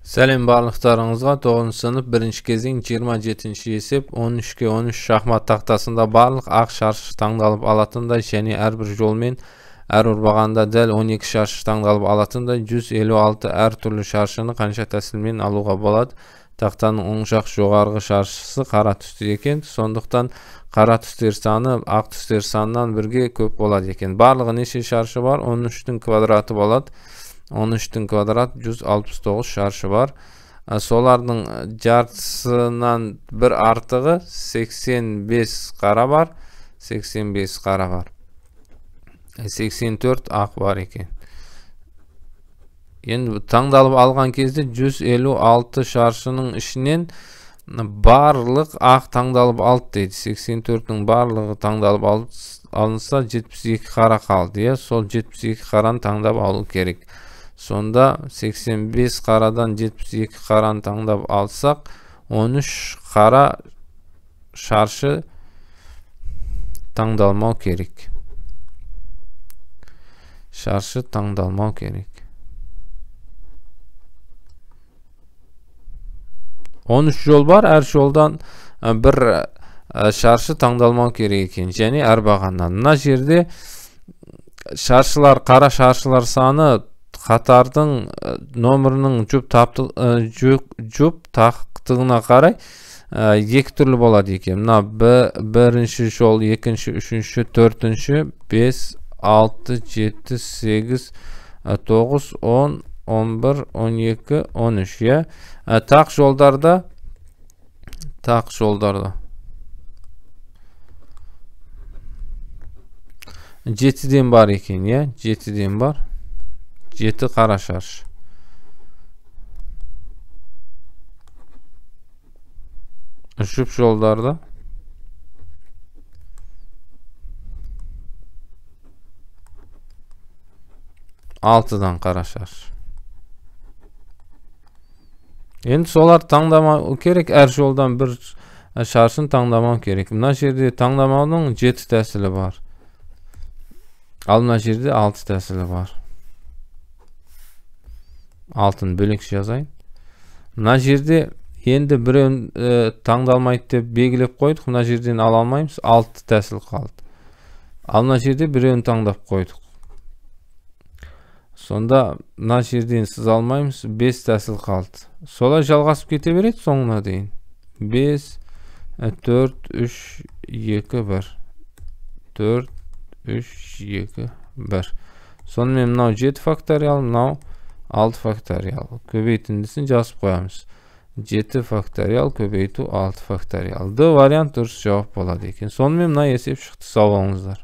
Сәлем барлықтарыңызға. 9 сынып 1 кезең 27 есеп 13-ке 13 шахмат тақтасында барлық ақ шаршы таңдалып алатындай және әрбір жолмен әр ұрбағанда дәл 12 шаршы таңдалып алатындай 156 әр түрлі шаршыны қанша тәсілмен алуға болады. Тақтаның оң жақ жоғарғы шаршысы қара түсті екен, сондықтан қара түстер саны ақ түстер санынан бірге көп болады екен. Барлығы неше шаршы бар? 13-тің квадраты болады. 13-тің квадрат 169 шаршы бар. Солардың жартысынан бір артығы 85 қара бар. 85 қара бар. 84 ақ бар екен. Енді таңдалып алған кезде 156 шаршының ішінен барлық ақ таңдалып алды дейді. 84-ның барлығы таңдалып алынса 72 қара қалды. Сол 72 қараны таңдап алу керек. Сонда 85 қарадан 72 қараны таңдап алсақ, 13 қара шаршы таңдалмау керек. Шаршы таңдалмау керек. 13 жол бар, әр жолдан бір шаршы таңдалмау керек екен, және әр бағаннан. Мына жерде шаршылар, қара шаршылар саны қатардың номерінің жұп тақтығына қарай екі түрлі болады екен. Мына бірінші жол, екінші, үшінші, төртінші, 5, 6, 7, 8, 9, 10, 11, 12, 13. Тақ жолдарда 7-ден бар екен, 7-ден бар. 7 қара шаршы. Жұп жолдарда 6-дан қара шаршы. Енді солар таңдамау керек, әр жолдан бір шаршын таңдамау керек. Мына жерде таңдамаудың 7 тәсілі бар. Ал мына жерде 6 тәсілі бар. Алтын бөлекше жазайын. Мына жерде енді біреуін таңдалмайды деп белгілеп қойдық. Мына жерден ала алмаймыз, 6 тәсіл қалды. Ал мына жерде біреуін таңдап қойдық. Сонда мына жерден сіз алмаймыз, 5 тәсіл қалды. Солай жалғасып кете береді соңына дейін. 5, 4, 3, 2, 1. 4, 3, 2, 1. Сонымен мынау 7 факториал, мынау 6 факториал. Көбейтіндісін жазып қоямыз. 7 факториал көбейту 6 факториал. Д вариант дұрыс жауап болады екен. Сонымен мына есеп шықты. Сау болыңыздар.